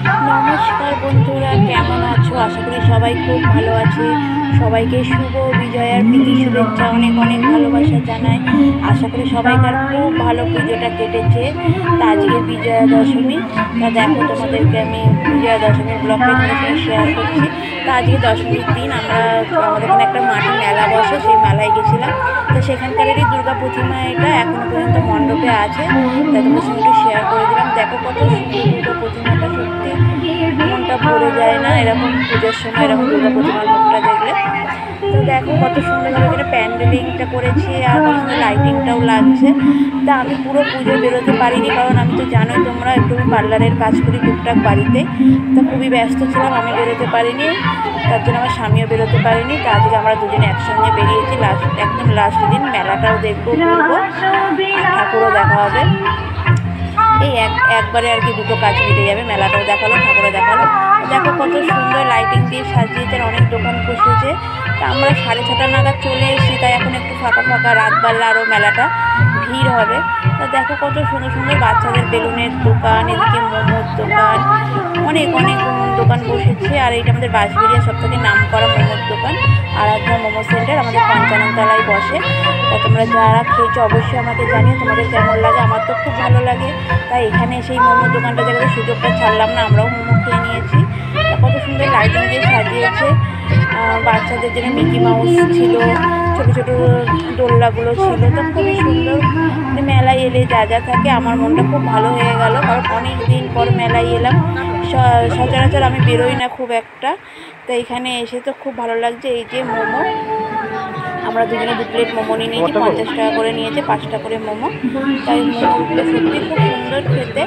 নমস্কার বন্ধুরা, কেমন আছো? আশা করি সবাই খুব ভালো আছে। সবাইকে শুভ বিজয়ার প্রীতি শুভেচ্ছা, অনেক অনেক ভালোবাসা জানাই। আশা করি সবাইকার খুব ভালো পুজোটা কেটেছে। তা আজকে বিজয়া দশমী। তা দেখো, তোমাদেরকে আমি বিজয়া দশমীর ব্লগটা তোমাদের সঙ্গে শেয়ার করছি। তা আজকে দশমীর দিন আমাদের এখানে একটা মাঠে মেলা বসে, সেই মেলায় গেছিলাম। তো সেখানকারেরই দুর্গা প্রতিমা এটা এখনো পর্যন্ত মণ্ডপে আছে। তাই তোমাদের সঙ্গে একটু শেয়ার করে দিলাম। দেখো কত সুন্দর দুর্গা প্রতিমাটা, সত্যি মনটা ভরে যায় না এরকম পুজোর সময় এরকম দুর্গা প্রতিমার মুখটা দেখলে। তো দেখো কত সুন্দরভাবে এখানে প্যান্ডেলিংটা করেছে আর কত সুন্দর লাইটিংটাও লাগছে। তা আমি পুরো পুজো বেরোতে পারিনি, কারণ আমি তো জানোই তোমরা, একটু পার্লারের কাজ করি টুকটাক বাড়িতে। তো খুবই ব্যস্ত ছিলাম, আমি বেরোতে পারিনি। তার জন্য আমার স্বামীও বেরোতে পারিনি। তা আজকে আমরা দুজনে একসঙ্গে বেরিয়েছি। একদম লাস্ট দিন, মেলাটাও দেখবো, ঘুরবো, আর ঠাকুরও দেখা হবে। এই একবারে আর কি দুটো কাজ মিটে যাবে, মেলাটাও দেখালো, ঠাকুরও দেখালো। দেখো কত সুন্দর লাইটিং দিয়ে সাজিয়েছে, অনেক দোকান বসেছে। তা আমরা 6:30 নাগাদ চলে এসেছি, তাই এখন একটু ফাঁকা ফাঁকা, রাত বাড়লে আরও মেলাটা ভিড় হবে। তা দেখো কত সুন্দর সুন্দর বাচ্চাদের বেলুনের দোকান, এদিকে মোমোর দোকান, অনেক অনেক দোকান বসেছে। আর এইটা আমাদের বাঁশবেড়িয়া সব থেকে নাম করা মোমোর দোকান, আরাধ্যা মোমো সেন্টার, আমাদের 55 তলায় বসে। তা তোমরা যারা খেয়েছো অবশ্যই আমাকে জানিও তোমাদের কেমন লাগে। আমার তো খুব ভালো লাগে। তাই এখানে সেই মোমোর দোকানটা দেখে সুযোগটা ছাড়লাম না, আমরাও মোমো খেয়ে নিয়েছি। তা কত সুন্দর লাইটিং দিয়ে সাজিয়েছে। বাচ্চাদের জন্য মিকি মাউস ছিল, ছোটো ছোটো দোলনাগুলো ছিল। তো খুবই সুন্দর। মেলায় এলে যা যা থাকে, আমার মনটা খুব ভালো হয়ে গেল, কারণ অনেক দিন পর মেলায় এলাম। সচরাচর আমি বেরোই না খুব একটা। তো এখানে এসে তো খুব ভালো লাগছে। এই যে মোমো, আমরা দুজনে 2 প্লেট মোমো নিয়ে নিয়েছি, 50 টাকা করে নিয়েছে, 5টা করে মোমো। তাই মোমোগুলো সত্যি খুব সুন্দর খেতে।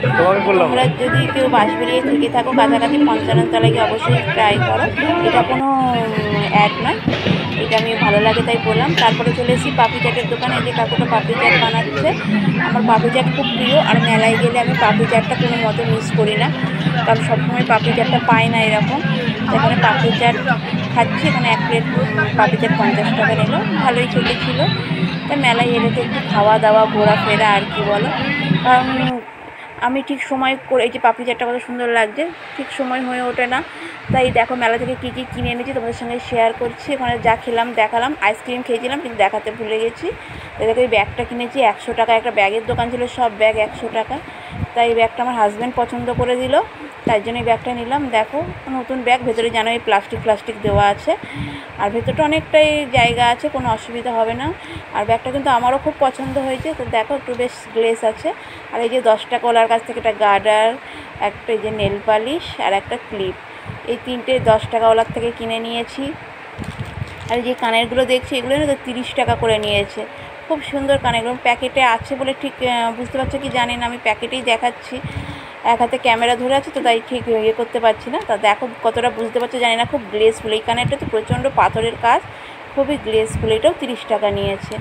তোমরা যদি কেউ বাঁশবেড়িয়ে থেকে থাকো কাছাকাছি, 55 তলায় গিয়ে অবশ্যই ট্রাই করো। এটা কোনো অ্যাড নয়, এটা আমি ভালো লাগে তাই বললাম। তারপরে চলে এসেছি পাপড়ি চাটের দোকানে। এই যে কাকুটা পাপড়ি চাট বানাচ্ছে। আমার পাপড়ি চাট খুব প্রিয়, আর মেলায় গেলে আমি পাপড়ি চাটটা কোনো মতে মিস করি না, কারণ সবসময় পাপড়ি চাটটা পাই না এরকম। তো এখানে পাপড়ি চাট খাচ্ছি। এখানে 1 প্লেট পাপড়ি চাট 50 টাকা নিল, ভালোই খেতে ছিল। তাই মেলায় এলে তো একটু খাওয়া দাওয়া ঘোরাফেরা, আর কি বলো। কারণ আমি ঠিক সময় করে, এই যে পাপড়ি চাটটা কত সুন্দর লাগছে, ঠিক সময় হয়ে ওঠে না। তাই দেখো মেলা থেকে কী কী কিনে এনেছি তোমাদের সঙ্গে শেয়ার করছি। ওখানে যা খেলাম দেখালাম। আইসক্রিম খেয়েছিলাম কিন্তু দেখাতে ভুলে গেছি। দেখো এই ব্যাগটা কিনেছি 100 টাকা, একটা ব্যাগের দোকান ছিল, সব ব্যাগ 100 টাকা। তাই এই ব্যাগটা আমার হাজব্যান্ড পছন্দ করে দিল, তাই জন্য এই ব্যাগটা নিলাম। দেখো নতুন ব্যাগ, ভেতরে জানো এই প্লাস্টিক দেওয়া আছে, আর ভেতরটা অনেকটাই জায়গা আছে, কোনো অসুবিধা হবে না। আর ব্যাগটা কিন্তু আমারও খুব পছন্দ হয়েছে। তো দেখো একটু বেশ গ্লেস আছে। আর এই যে 10 টাকাওয়ালার কাছ থেকে একটা গার্ডার, একটা এই যে নেল পালিশ, আর একটা ক্লিপ, এই 3টে 10 টাকাওয়ালার থেকে কিনে নিয়েছি। আর এই যে কানেরগুলো দেখছি, এগুলো না তো 30 টাকা করে নিয়েছে। খুব সুন্দর কানেরগুলো, প্যাকেটে আছে বলে ঠিক বুঝতে পারছো কি জানি না, আমি প্যাকেটেই দেখাচ্ছি। এক হাতে ক্যামেরা ধরে আছে, তো তাই ঠিক ইয়ে করতে পারছি না। তা দেখো কতটা বুঝতে পারছো জানি না, খুব গ্লেসফুল। এই কানেরটা তো প্রচণ্ড পাথরের কাজ, খুবই গ্লেসফুল। এটাও 30 টাকা নিয়েছে।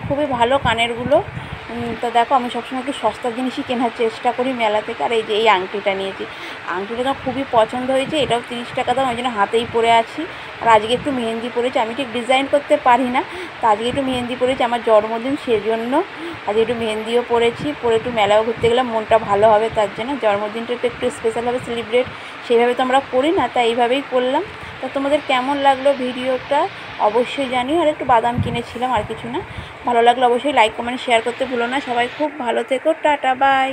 খুবই ভালো কানেরগুলো। তো দেখো আমি সবসময় একটু সস্তা জিনিসই কেনার চেষ্টা করি মেলা থেকে। আর এই যে এই আংটিটা নিয়েছি, আংটিটা তো খুবই পছন্দ হয়েছে। এটাও 30 টাকা দাম, ওই জন্য হাতেই পরে আছি। আর আজকে একটু মেহেন্দি পরেছি, আমি ঠিক ডিজাইন করতে পারি না, তো আজকে একটু মেহেন্দি পরেছি, আমার জন্মদিন সেজন্য আজকে একটু মেহেন্দিও পরেছি। পরে একটু মেলাও ঘুরতে গেলাম, মনটা ভালো হবে তার জন্য। জন্মদিনটা একটু স্পেশালভাবে সেলিব্রেট সেইভাবে তো আমরা করি না, তাই এইভাবেই করলাম। তা তোমাদের কেমন লাগলো ভিডিওটা অবশ্যই জানিও। আর একটু বাদাম কিনেছিলাম, আর কিছু না। ভালো লাগলো অবশ্যই লাইক কমেন্ট শেয়ার করতে ভুলো না। সবাই খুব ভালো থেকো, টাটা বাই।